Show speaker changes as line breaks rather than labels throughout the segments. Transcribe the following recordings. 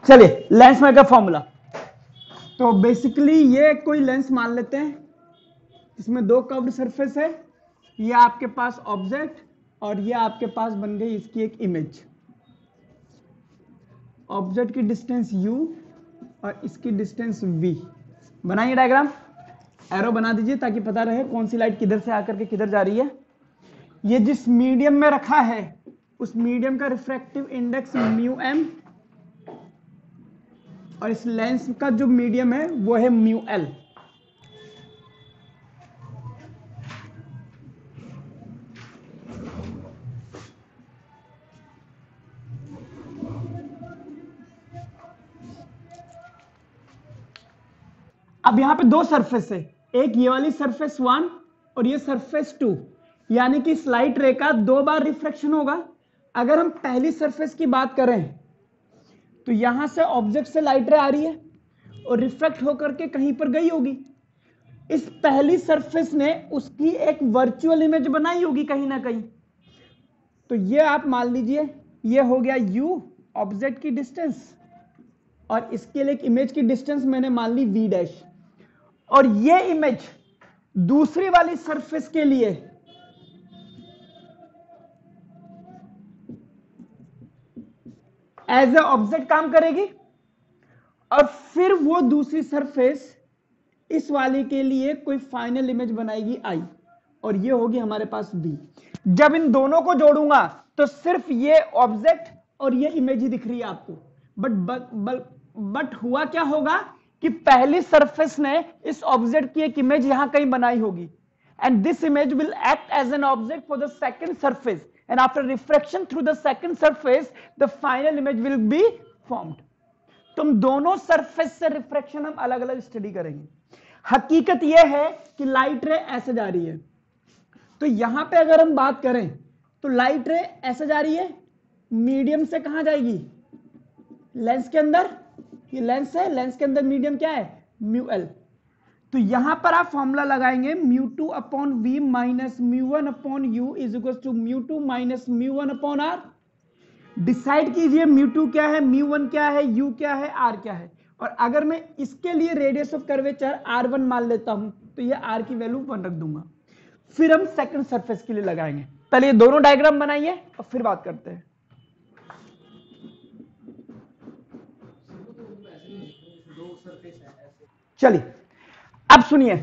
चलिए लेंस में का फॉर्मूला, तो बेसिकली ये कोई लेंस मान लेते हैं, इसमें दो कर्व्ड सरफेस है, ये आपके पास ऑब्जेक्ट और ये आपके पास बन गई इसकी एक इमेज। ऑब्जेक्ट की डिस्टेंस u और इसकी डिस्टेंस v। बनाइए डायग्राम, एरो बना दीजिए ताकि पता रहे कौन सी लाइट किधर से आकर के किधर जा रही है। ये जिस मीडियम में रखा है उस मीडियम का रिफ्रैक्टिव इंडेक्स म्यू एम, और इस लेंस का जो मीडियम है वो है म्यू एल। अब यहां पे दो सरफेस है, एक ये वाली सरफेस 1 और ये सरफेस 2, यानी कि इस लाइट रे का दो बार रिफ्रैक्शन होगा। अगर हम पहली सरफेस की बात करें तो यहां से ऑब्जेक्ट से लाइट रे आ रही है और रिफ्लेक्ट होकर के कहीं पर गई होगी। इस पहली सरफेस ने उसकी एक वर्चुअल इमेज बनाई होगी कहीं ना कहीं। तो ये आप मान लीजिए ये हो गया u, ऑब्जेक्ट की डिस्टेंस, और इसके लिए एक इमेज की डिस्टेंस मैंने मान ली v डैश, और ये इमेज दूसरी वाली सरफेस के लिए एज ए ऑब्जेक्ट काम करेगी, और फिर वो दूसरी सरफेस इस वाली के लिए कोई फाइनल इमेज बनाएगी I, और ये होगी हमारे पास B। जब इन दोनों को जोड़ूंगा तो सिर्फ ये ऑब्जेक्ट और ये इमेज ही दिख रही है आपको, बट हुआ क्या होगा कि पहली सरफेस ने इस ऑब्जेक्ट की एक इमेज यहां कहीं बनाई होगी, and this image will act as an object for the second surface, and after refraction through the second surface the final image will be formed। तुम दोनों सरफेस से रिफ्रैक्शन हम अलग अलग स्टडी करेंगे। हकीकत यह है कि लाइट रे ऐसे जा रही है, तो यहां पे अगर हम बात करें तो लाइट रे ऐसे जा रही है, मीडियम से कहां जाएगी, लेंस के अंदर। ये लेंस है, लेंस के अंदर मीडियम क्या है, म्यू एल। तो यहां पर आप फॉर्मूला लगाएंगे mu two upon v minus mu one upon u is equal to mu two minus mu one upon R. Decide कीजिए म्यू टू क्या है, म्यू वन क्या है, यू क्या है, आर क्या है। और अगर मैं इसके लिए रेडियस ऑफ कर्वेचर R1 मान लेता हूं तो ये R की वैल्यू 1 रख दूंगा। फिर हम सेकंड सरफेस के लिए लगाएंगे। पहले ये दोनों डायग्राम बनाइए और फिर बात करते हैं। चलिए अब सुनिए,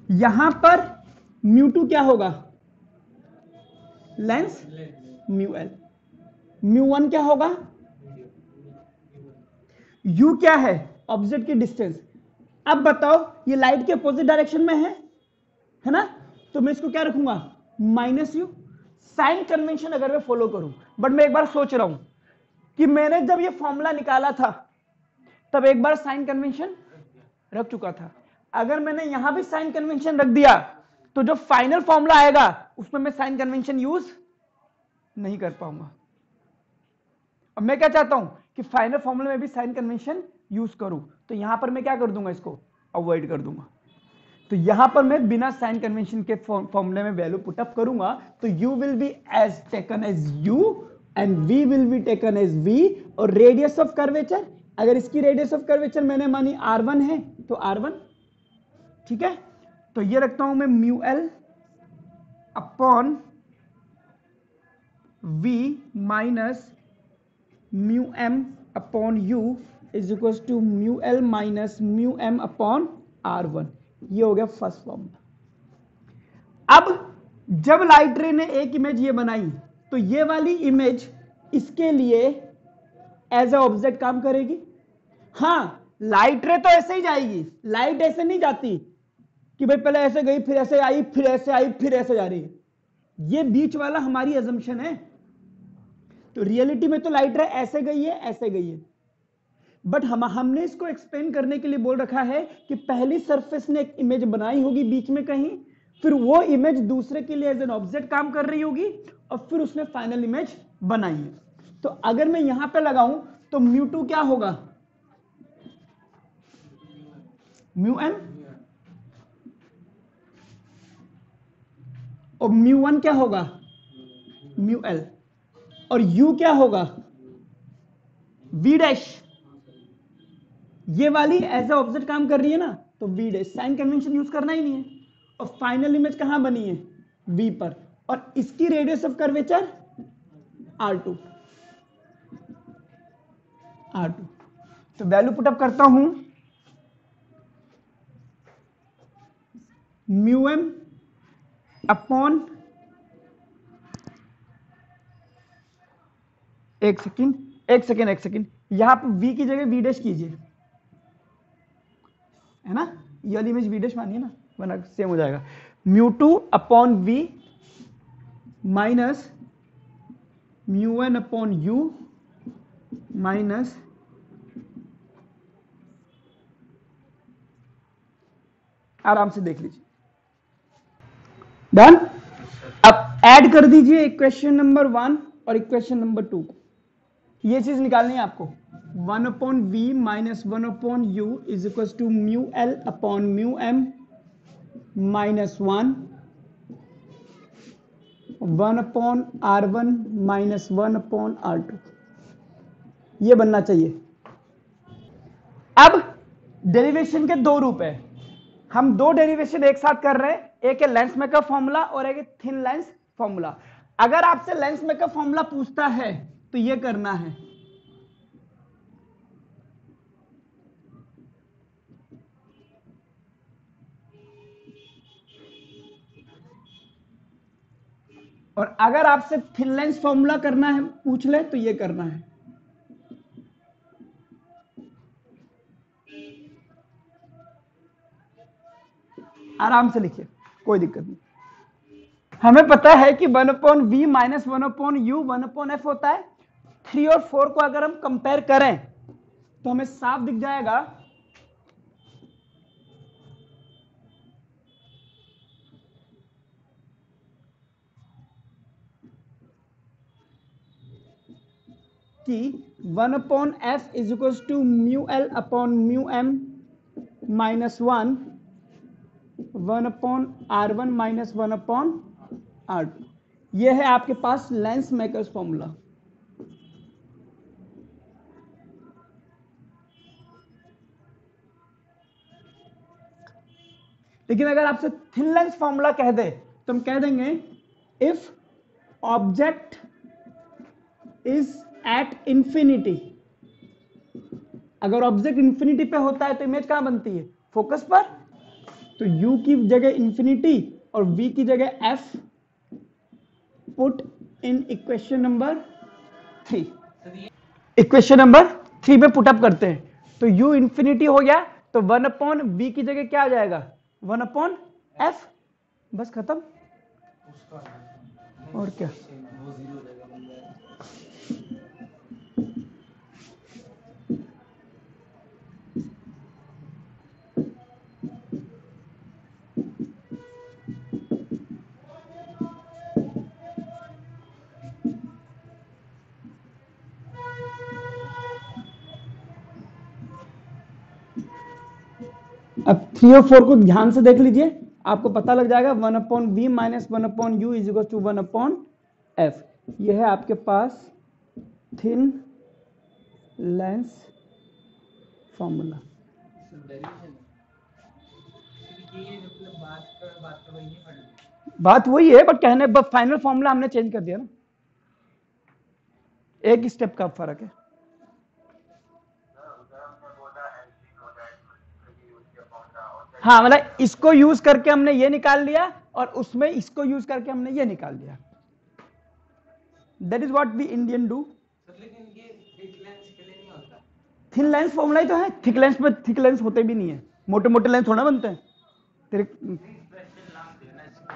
यहां पर म्यू टू क्या होगा, lens, mu L. Mu one क्या होगा, यू क्या है, ऑब्जेक्ट की डिस्टेंस। अब बताओ ये लाइट के अपोजिट डायरेक्शन में है ना, तो मैं इसको क्या रखूंगा, माइनस यू। साइन कन्वेंशन अगर मैं फॉलो करूं, बट मैं एक बार सोच रहा हूं कि मैंने जब ये फॉर्मूला निकाला था तब एक बार साइन कन्वेंशन रख चुका था। अगर मैंने यहां भी साइन कन्वेंशन रख दिया तो जो फाइनल फॉर्मूला आएगा उसमें मैं साइन कन्वेंशन यूज नहीं कर पाऊंगा। अब मैं क्या चाहता हूं कि फाइनल फॉर्मूले में भी साइन कन्वेंशन यूज करूं, तो यहां पर मैं क्या कर दूंगा, इसको अवॉइड कर दूंगा। तो यहां पर मैं बिना साइन कन्वेंशन के फॉर्मूले में वैल्यू पुटअप करूंगा, तो u will be as taken as u and v will be taken as v। और रेडियस ऑफ कर्वेचर, अगर इसकी रेडियस ऑफ कर्वेचर मैंने मानी R1 है तो R1, ठीक है। तो ये रखता हूं मैं mu l upon v minus mu m upon u is equal to mu l minus mu m upon R1। ये हो गया फर्स्ट फॉर्मूला। अब जब लाइट रे ने एक इमेज ये बनाई तो ये वाली इमेज इसके लिए एज ए ऑब्जेक्ट काम करेगी। हां, लाइट रे तो ऐसे ही जाएगी, लाइट ऐसे नहीं जाती कि भाई पहले ऐसे गई फिर ऐसे आई फिर ऐसे आई फिर ऐसे जा रही है। ये बीच वाला हमारी अजम्पशन है। तो रियलिटी में तो लाइट रे ऐसे गई है ऐसे गई है, बट हमने इसको एक्सप्लेन करने के लिए बोल रखा है कि पहली सरफेस ने एक इमेज बनाई होगी बीच में कहीं, फिर वो इमेज दूसरे के लिए एज एन ऑब्जेक्ट काम कर रही होगी और फिर उसने फाइनल इमेज बनाई है। तो अगर मैं यहां पे लगाऊं तो म्यू टू क्या होगा, म्यू एम, और म्यू वन क्या होगा, म्यू एल, और यू क्या होगा, वी डैश। ये वाली एज ए ऑब्जेक्ट काम कर रही है ना, तो v dash, sign convention use करना ही नहीं है। और फाइनल इमेज कहां बनी है, वी पर, और इसकी रेडियस ऑफ कर्वेचर R2। तो वैल्यू पुटअप करता हूं, म्यू एम अपॉन, एक सेकेंड, यहां पर v की जगह v डैश कीजिए, है ना, ये वाली इमेज v डैश मानिए ना, वरना सेम हो जाएगा। Mu two upon v minus mu n upon u minus आराम से देख लीजिए, डन। अब ऐड कर दीजिए इक्वेशन नंबर 1 और इक्वेशन नंबर 2 को, ये चीज निकालनी है आपको। 1 upon v minus 1 upon u is equal to mu l upon mu m minus 1 upon R1 minus 1 upon R2, ये बनना चाहिए। अब डेरिवेशन के दो रूप है, हम दो डेरिवेशन एक साथ कर रहे हैं, एक है लेंस मेकर फॉर्मूला और एक है थिन लेंस फॉर्मूला। अगर आपसे लेंस मेकर फॉर्मूला पूछता है तो ये करना है, और अगर आपसे थिन लेंस फॉर्मूला करना है, पूछ ले, तो ये करना है। आराम से लिखिए, कोई दिक्कत नहीं। हमें पता है कि 1 upon v minus 1 upon u 1 upon f होता है। 3 और 4 को अगर हम कंपेयर करें तो हमें साफ दिख जाएगा कि 1 upon f is equal to mu l upon mu m minus 1 upon R1 minus 1 upon R2। ये है आपके पास लेंस मेकर्स फॉर्मूला। लेकिन अगर आपसे थिन लेंस फॉर्मूला कह दे तो हम कह देंगे if object is at infinity. अगर ऑब्जेक्ट इंफिनिटी पे होता है तो इमेज कहां बनती है, फोकस पर। तो u की जगह इंफिनिटी और v की जगह f, put in equation number 3। Equation number 3 पे पुटअप करते हैं, तो u इंफिनिटी हो गया, तो 1 अपॉन v की जगह क्या आ जाएगा, 1 अपॉन f, बस खत्म। और क्या, अब 3 और 4 को ध्यान से देख लीजिए, आपको पता लग जाएगा 1 upon v minus 1 upon u is equal to 1 upon f. यह है आपके पास थिन लेंस फॉर्मूला। बात वही है, बट कहने फाइनल फॉर्मूला हमने चेंज कर दिया ना, एक स्टेप का फर्क है। हाँ, मतलब इसको यूज करके हमने ये निकाल लिया और उसमें इसको यूज करके हमने ये निकाल लिया। That is what we Indian do. लेकिन ये थिक लेंस के लिए नहीं होता। थिन लेंस फॉर्मूला ही तो है, थिक लेंस में थिक लेंस होते भी नहीं है, मोटे मोटे लेंस थोड़ा बनते हैं तेरे।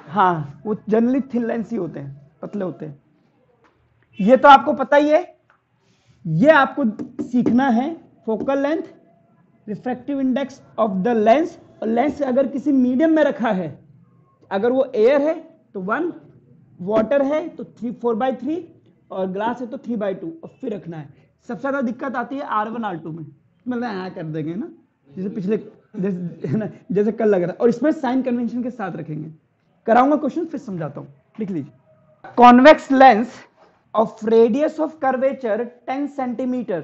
हाँ, वो जनरली थिन लेंस ही होते हैं, पतले होते हैं। ये तो आपको पता ही है। ये आपको सीखना है focal length, refractive index of the lens. और लेंस अगर किसी मीडियम में रखा है, अगर वो एयर है तो 1, वाटर है तो 4/3 और ग्लास है तो 3/2, और फिर रखना है। सबसे ज्यादा दिक्कत आती है R1 R2 में, मतलब यहाँ कर देंगे ना, जैसे पिछले जैसे कल लग रहा है। और इसमें साइन कन्वेंशन के साथ रखेंगे। कराऊंगा क्वेश्चन, फिर समझाता हूं, लिख लीजिए। Convex lens of radius of curvature 10 centimeter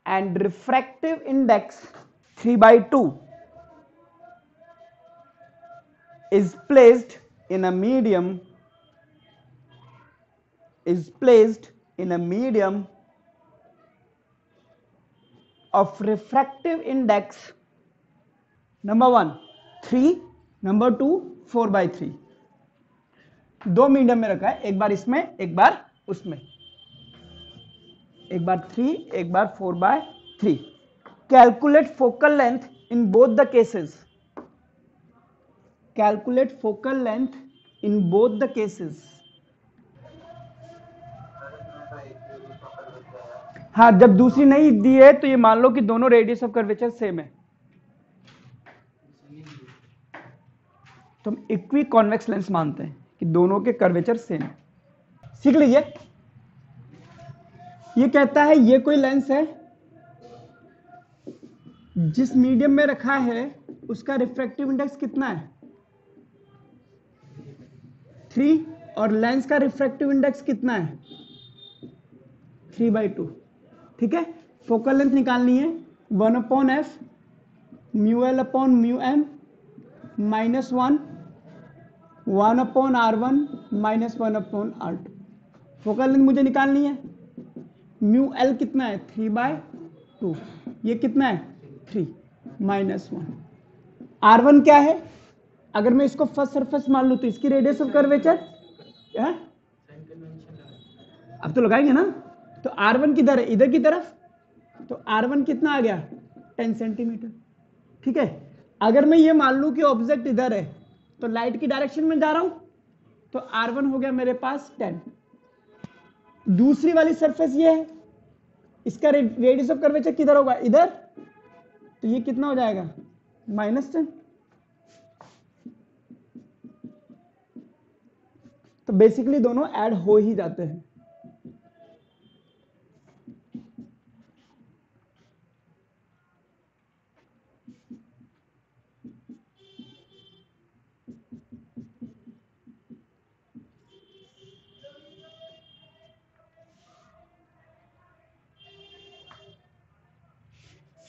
and refractive index 3/2 is placed in a medium of refractive index number 1 3, number 2 4/3। दो मीडियम में रखा है, एक बार इसमें एक बार उसमें, एक बार 3 एक बार 4/3। Calculate focal length in both the cases, calculate focal length in both the cases. हाँ, जब दूसरी नहीं दी है तो ये मान लो कि दोनों रेडियस ऑफ कर्वेचर सेम है, तो हम इक्वी कॉन्वेक्स लेंस मानते हैं कि दोनों के कर्वेचर सेम है। सीख लीजिए, ये कहता है ये कोई लेंस है जिस मीडियम में रखा है उसका रिफ्रैक्टिव इंडेक्स कितना है 3, और लेंस का रिफ्रैक्टिव इंडेक्स कितना है 3/2। ठीक है, फोकल लेंथ निकालनी है 1/f μl/μm -1 1/r1 -1/r2। Focal length मुझे निकालनी है, μl कितना है 3/2, ये कितना है 3 -1। r1 क्या है, अगर मैं इसको फर्स्ट सरफेस मान लूं तो इसकी रेडियस ऑफ कर्वेचर क्या है, अब तो लगाएंगे ना, तो r1 किधर है इधर की तरफ, तो r1 कितना आ गया 10 सेंटीमीटर। ठीक है, अगर मैं ये मान लूं कि ऑब्जेक्ट इधर है तो लाइट की डायरेक्शन में जा रहा हूं, तो r1 हो गया मेरे पास 10। दूसरी वाली सरफेस ये है, इसका रेडियस ऑफ कर्वेचर किधर होगा इधर, तो ये कितना हो जाएगा -10। तो बेसिकली दोनों ऐड हो ही जाते हैं।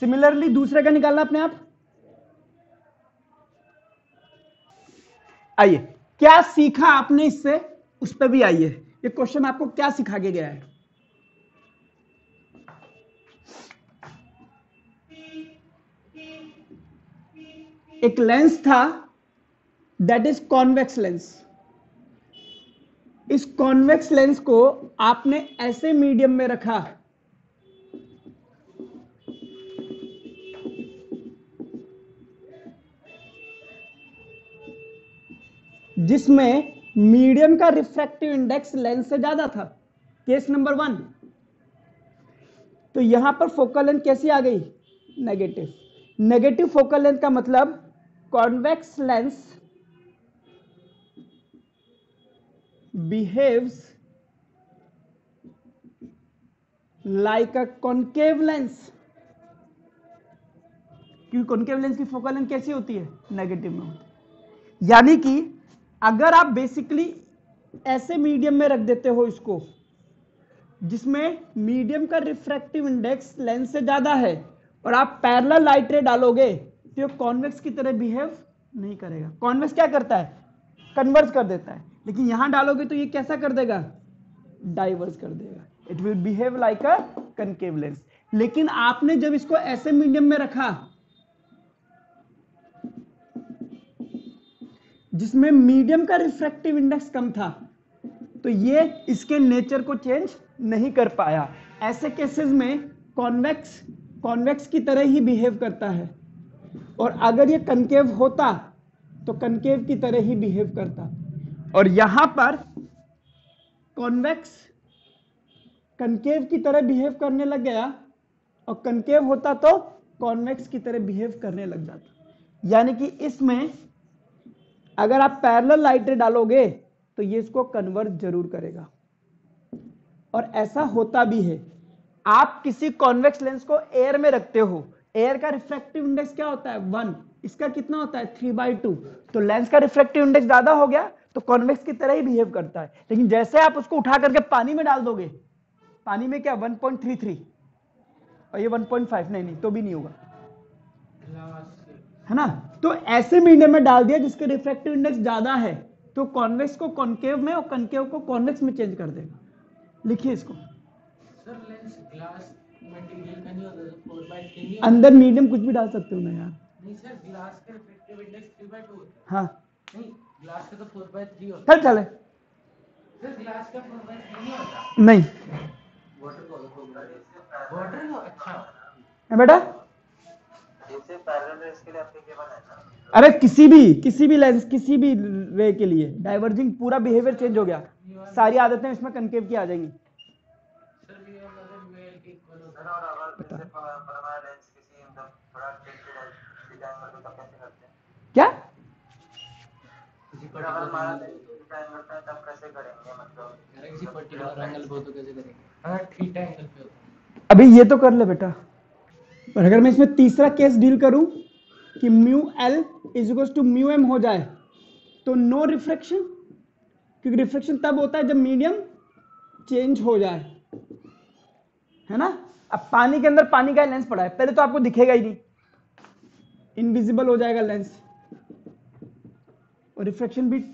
सिमिलरली दूसरे का निकालना अपने आप। आइए, क्या सीखा आपने इससे, उस पर भी आइए। ये क्वेश्चन आपको क्या सिखा के गया है, एक लेंस था दैट इज कॉन्वेक्स लेंस। इस कॉन्वेक्स लेंस को आपने ऐसे मीडियम में रखा जिसमें मीडियम का रिफ्रैक्टिव इंडेक्स लेंस से ज्यादा था, केस नंबर 1। तो यहां पर फोकल लेंथ कैसी आ गई नेगेटिव। नेगेटिव फोकल लेंथ का मतलब convex lens behaves like a concave lens, क्योंकि कॉन्केव लेंस की फोकल लेंथ कैसी होती है नेगेटिव में होती है। यानी कि अगर आप बेसिकली ऐसे मीडियम में रख देते हो इसको जिसमें मीडियम का रिफ्रैक्टिव इंडेक्स लेंस से ज्यादा है और आप पैरेलल लाइट रे डालोगे तो ये कॉन्वेक्स की तरह बिहेव नहीं करेगा। कॉन्वेक्स क्या करता है कन्वर्ज कर देता है, लेकिन यहां डालोगे तो ये कैसा कर देगा डाइवर्स कर देगा। It will behave like a concave lens. लेकिन आपने जब इसको ऐसे मीडियम में रखा जिसमें मीडियम का रिफ्रैक्टिव इंडेक्स कम था, तो ये इसके नेचर को चेंज नहीं कर पाया। ऐसे केसेस में कॉन्वेक्स की तरह ही बिहेव करता है, और अगर ये कनकेव होता तो कनकेव की तरह ही बिहेव करता। और यहां पर कॉन्वेक्स कनकेव की तरह बिहेव करने लग गया और कनकेव होता तो कॉन्वेक्स की तरह बिहेव करने लग जाता। यानी कि इसमें अगर आप पैरेलल लाइट रे डालोगे तो ये इसको कन्वर्ट जरूर करेगा, और ऐसा होता भी है। आप किसी कॉन्वेक्स लेंस को एयर में रखते हो, एयर का रिफ्रैक्टिव इंडेक्स क्या होता है 1, इसका कितना होता है 3/2। तो लेंस का रिफ्रैक्टिव इंडेक्स ज्यादा हो गया तो कॉन्वेक्स की तरह ही बिहेव करता है। लेकिन जैसे आप उसको उठा करके पानी में डाल दोगे, पानी में क्या 1.33, और ये 1.5, नहीं तो भी नहीं होगा, है ना। तो ऐसे मीडियम में डाल दिया जिसके रिफ्रैक्टिव इंडेक्स ज्यादा है, तो कॉन्वेक्स को कॉन्केव में और कॉन्केव को कॉन्वेक्स में चेंज कर देगा। लिखिए इसको।
सर लेंस ग्लास मटेरियल का नहीं होता, 4/3 नहीं
अंदर मीडियम कुछ भी डाल सकते हो ना यार।
नहीं सर, ग्लास का रिफ्रैक्टिव इंडेक्स 3/2 होता है।
हाँ
नहीं, ग्लास का तो 4/3 होता
चल चले।
सर ग्लास का 4/3 नहीं होता।
नहीं
वाटर का वाटर का अच्छा
है बेटा,
जैसे पैरेलल रेस के लिए एप्लीकेबल है ना।
अरे किसी भी लेंस, किसी भी रे के लिए डाइवर्जिंग पूरा बिहेवियर चेंज हो गया, सारी आदतें इसमें कनकेव की आ जाएंगी।
सर ये मतलब मेल इक्वल होता है, और अगर जैसे परमानेंट लेंस किसी मतलब थोड़ा टिल्टेड डिजाइन में तो कैसे करते हैं?
क्या
किसी पर्टिकुलर हमारा डिजाइन करते हैं तब कैसे करेंगे, मतलब किसी पर्टिकुलर एंगल पे तो कैसे करेंगे? अगर थीटा एंगल पे होता है।
अभी ये तो कर ले बेटा, और अगर मैं इसमें तीसरा केस डील करूं कि mu l is equal to mu m हो जाए, तो नो रिफ्रैक्शन, क्योंकि रिफ्रैक्शन तब होता है जब मीडियम चेंज हो जाए, है ना। अब पानी के अंदर पानी का लेंस पड़ा है, पहले तो आपको दिखेगा ही नहीं, इनविजिबल हो जाएगा लेंस, और रिफ्रैक्शन भी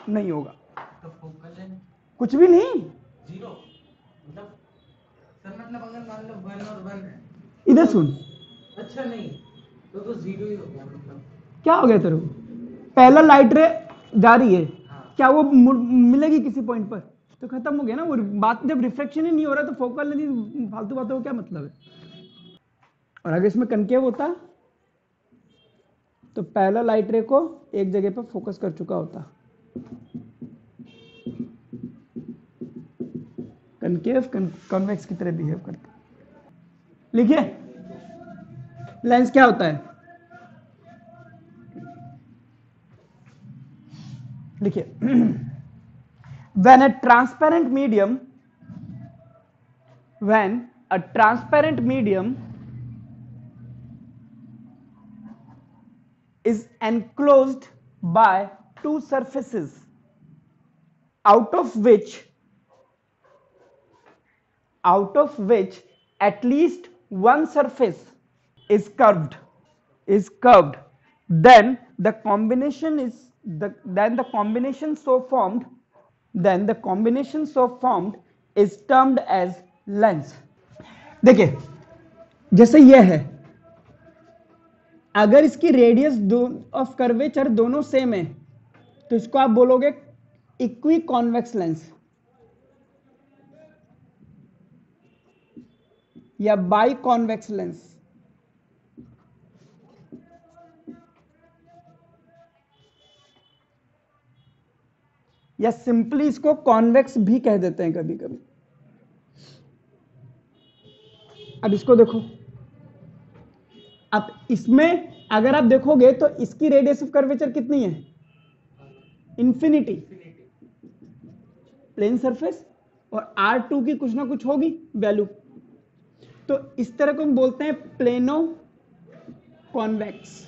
नहीं होगा,
तो फोकल लेंथ
कुछ भी नहीं,
जीरो, मतलब सर मतलब अगर मान लो 1 और 1 है,
इधर सुन,
अच्छा नहीं तो जीरो ही हो गया, मतलब
क्या हो गया तेरे को, पहला लाइट रे जा रही है,
हाँ।
क्या वो मिलेगी किसी पॉइंट पर, तो खत्म हो गया ना वो बात। जब रिफ्लेक्शन ही नहीं हो रहा तो फोकल नहीं, फालतू बातों का क्या मतलब है। और अगर इसमें कनकेव होता तो पहला लाइट रे को एक जगह पर फोकस कर चुका होता। कनकेव कॉन्वेक्स की तरह बिहेव करता। लिखिए लेंस क्या होता है, लिखिए when a transparent medium is enclosed by two surfaces out of which at least one surface is curved, then the combination so formed is termed as lens. देखिए जैसे यह है, अगर इसकी रेडियस ऑफ कर्वेचर दोनों सेम है तो इसको आप बोलोगे इक्वी कॉन्वेक्स लेंस या बाई कॉन्वेक्स लेंस, या सिंपली इसको कॉन्वेक्स भी कह देते हैं कभी कभी। अब इसको देखो, अब इसमें अगर आप देखोगे तो इसकी रेडियस ऑफ कर्वेचर कितनी है, इंफिनिटी, प्लेन सरफेस, और R2 की कुछ ना कुछ होगी वैल्यू, तो इस तरह को हम बोलते हैं प्लेनो कॉन्वेक्स।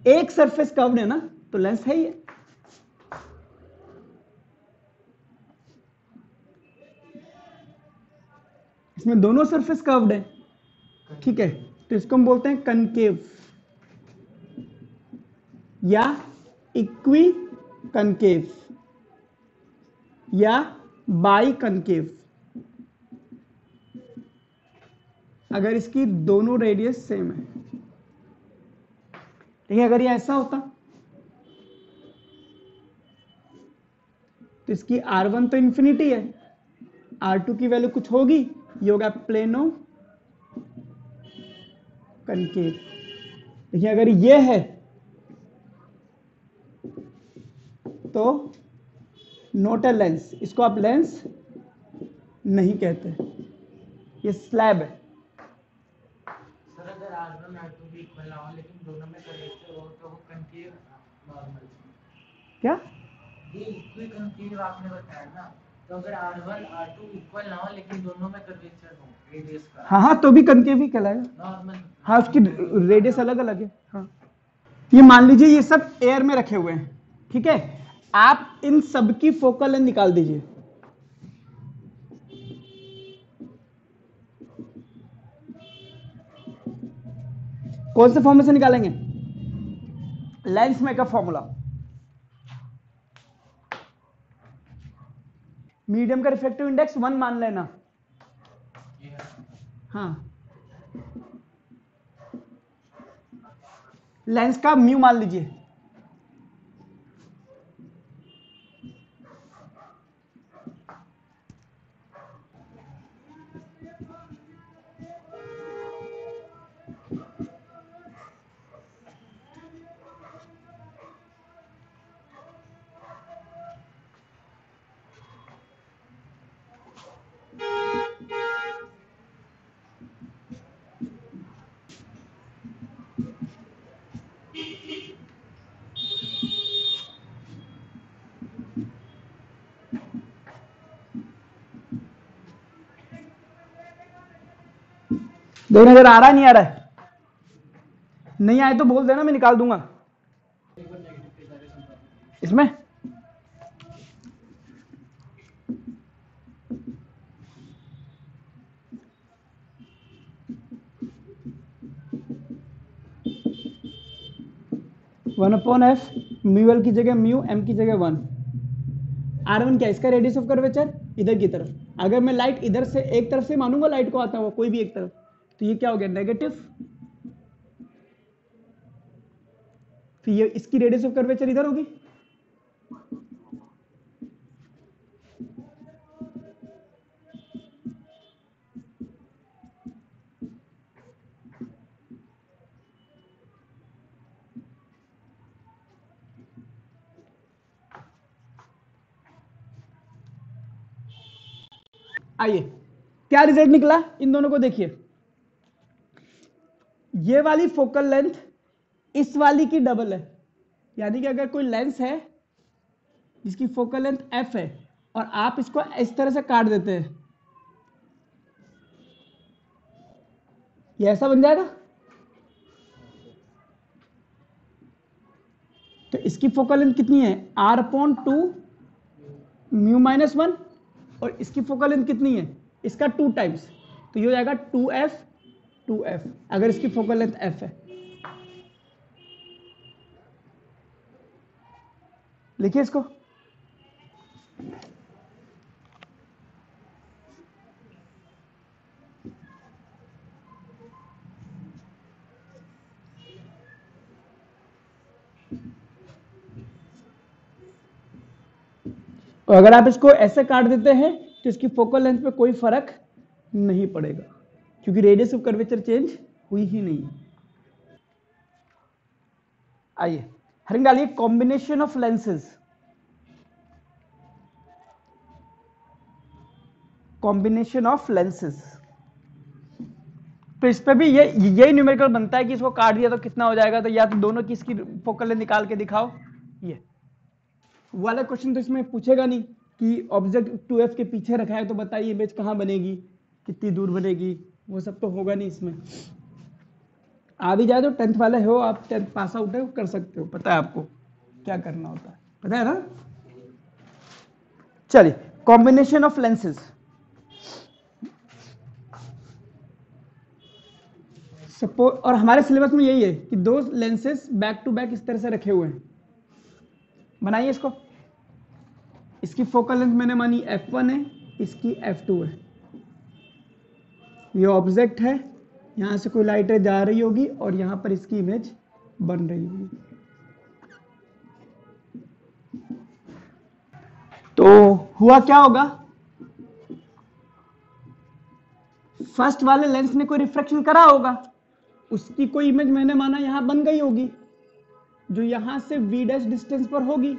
एक सरफेस कर्व्ड है ना तो लेंस है ही है। इसमें दोनों सरफेस कर्व्ड है, ठीक है, तो इसको हम बोलते हैं कनकेव या इक्वी कनकेव या बाई कनकेव, अगर इसकी दोनों रेडियस सेम है। ठीक है, अगर ये ऐसा होता तो इसकी R1 तो इंफिनिटी है, R2 की वैल्यू कुछ होगी, ये होगा प्लेनो कनकेव। देखिए अगर ये है तो नॉट अ लेंस, इसको आप लेंस नहीं कहते, ये स्लैब है।
सर अगर R1 R2 भी इक्वल ना हो लेकिन दोनों में कर्वेचर हो तो वो कनकेव नॉर्मल,
क्या
ये इक्वी कनकेव आपने बताया ना, तो अगर R1 R2 इक्वल ना हो लेकिन दोनों में कर्वेचर हो रेडियस का,
हाँ तो भी कनकेव ही कहलाएगा
नॉर्मल,
हाँ, उसकी रेडियस अलग अलग है। हाँ, ये मान लीजिए ये सब एयर में रखे हुए हैं, ठीक है, आप इन सब की फोकल लेंथ निकाल दीजिए, कौन से फॉर्म में से निकालेंगे? लेंस मेकअप फॉर्मूला, मीडियम का रिफ्रैक्टिव इंडेक्स 1 मान लेना। हाँ, लेंस का म्यू मान लीजिए। देखो नजर आ रहा है, नहीं आ रहा है? नहीं आए तो बोल देना, मैं निकाल दूंगा इसमें। One upon F, mu L की जगह म्यू, एम की जगह 1। R1 क्या, इसका रेडियस ऑफ कर्वेचर इधर की तरफ। अगर मैं लाइट इधर से एक तरफ से मानूंगा, लाइट को आता हुआ कोई भी एक तरफ, तो ये क्या हो गया, नेगेटिव। फिर ये इसकी रेडियस ऑफ कर्वेचर इधर होगी। आइए क्या रिजल्ट निकला, इन दोनों को देखिए। ये वाली फोकल लेंथ इस वाली की डबल है, यानी कि अगर कोई लेंस है जिसकी फोकल लेंथ एफ है और आप इसको इस तरह से काट देते हैं, ये ऐसा बन जाएगा। तो इसकी फोकल लेंथ कितनी है, R/2 म्यू माइनस 1, और इसकी फोकल लेंथ कितनी है, इसका 2 टाइम्स, तो ये हो जाएगा 2f अगर इसकी फोकल लेंथ f है। लिखिए इसको। और अगर आप इसको ऐसे काट देते हैं तो इसकी फोकल लेंथ पे कोई फर्क नहीं पड़ेगा, क्योंकि रेडियस ऑफ कर्वेचर चेंज हुई ही नहीं है। आइए हेडिंग डालिए, combination of lenses. Combination of lenses, तो इस पे भी यही न्यूमेरिकल बनता है कि इसको काट दिया तो कितना हो जाएगा, तो या तो दोनों की इसकी फोकल लेंथ निकाल के दिखाओ। ये वाला क्वेश्चन तो इसमें पूछेगा नहीं कि ऑब्जेक्ट 2f के पीछे रखा है तो बताइए इमेज कहाँ बनेगी, कितनी दूर बनेगी, वो सब तो होगा नहीं इसमें। आ भी जाए तो 10th वाले हो आप, 10th पास आउट है, कर सकते हो, पता है आपको क्या करना होता है, पता है ना। चलिए कॉम्बिनेशन ऑफ लेंसेज। सपोज, और हमारे सिलेबस में यही है कि दो लेंसेज बैक टू बैक इस तरह से रखे हुए हैं, बनाइए इसको। इसकी फोकल लेंथ मैंने मानी f1 है, इसकी f2 है। ये ऑब्जेक्ट है, यहां से कोई लाइट जा रही होगी और यहां पर इसकी इमेज बन रही होगी। तो हुआ क्या होगा, फर्स्ट वाले लेंस ने कोई रिफ्रैक्शन करा होगा, उसकी कोई इमेज मैंने माना यहां बन गई होगी, जो यहां से v' डिस्टेंस पर होगी,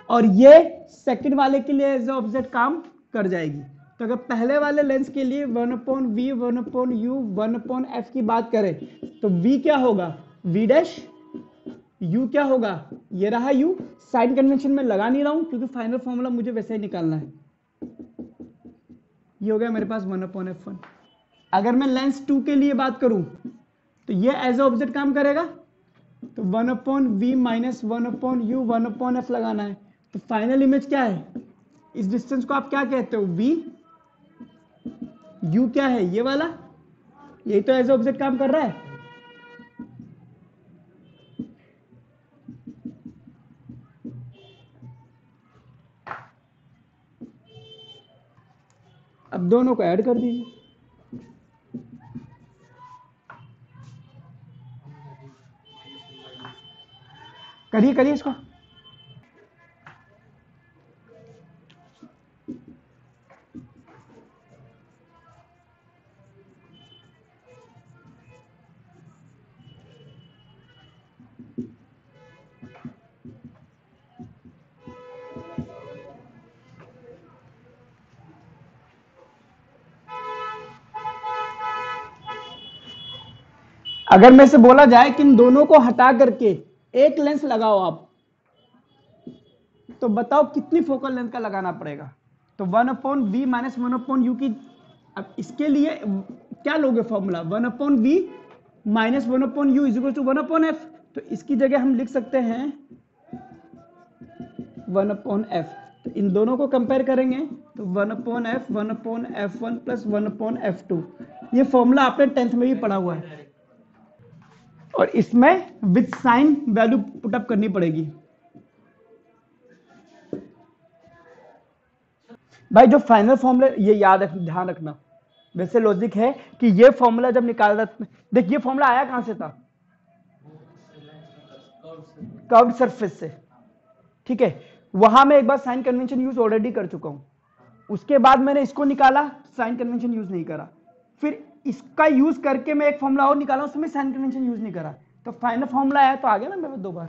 और ये सेकंड वाले के लिए एज ऑब्जेक्ट काम कर जाएगी। तो अगर पहले वाले लेंस के लिए 1/v 1/u 1/f की बात करें तो v क्या होगा, v', u क्या होगा, ये रहा u। साइन कन्वेंशन में लगा नहीं रहा हूं क्योंकि फाइनल फॉर्मूला मुझे वैसे ही निकालना है। ये हो गया मेरे पास 1/f1। अगर मैं लेंस 2 के लिए बात करूं तो ये एज ऑब्जेक्ट काम करेगा, तो 1/v माइनस 1/u 1/f लगाना है। तो फाइनल इमेज क्या है, इस डिस्टेंस को आप क्या कहते हो, v, u क्या है, ये वाला, यही तो एज ऑब्जेक्ट काम कर रहा है। अब दोनों को ऐड कर दीजिए। करिए करिए इसको। अगर मैं से बोला जाए कि इन दोनों को हटा करके एक लेंस लगाओ आप, तो बताओ कितनी फोकल लेंथ का लगाना पड़ेगा। तो 1/v माइनस 1/u की, अब इसके लिए क्या लोगे formula, 1/v minus 1/u is equal to 1/f। तो इसकी जगह हम लिख सकते हैं 1/f। तो इन दोनों को कंपेयर करेंगे तो 1/f 1/f1 प्लस 1/f2। ये फॉर्मूला आपने 10th में भी पढ़ा हुआ है, और इसमें विथ साइन वैल्यू पुटअप करनी पड़ेगी। भाई जो फाइनल फॉर्मूला, ये याद ध्यान रखना, वैसे लॉजिक है कि ये फॉर्मूला जब निकाल रहा, देख ये फॉर्मूला आया कहां से था, कर्व्ड सरफेस से, ठीक है। वहां मैं एक बार साइन कन्वेंशन यूज ऑलरेडी कर चुका हूं, उसके बाद मैंने इसको निकाला, साइन कन्वेंशन यूज नहीं करा, फिर इसका यूज करके मैं एक फॉर्मूला और निकाला, उसमें साइन कन्वेंशन यूज नहीं करा, तो फाइनल फॉर्मूला आया तो आ गया ना मेरे 2 बार।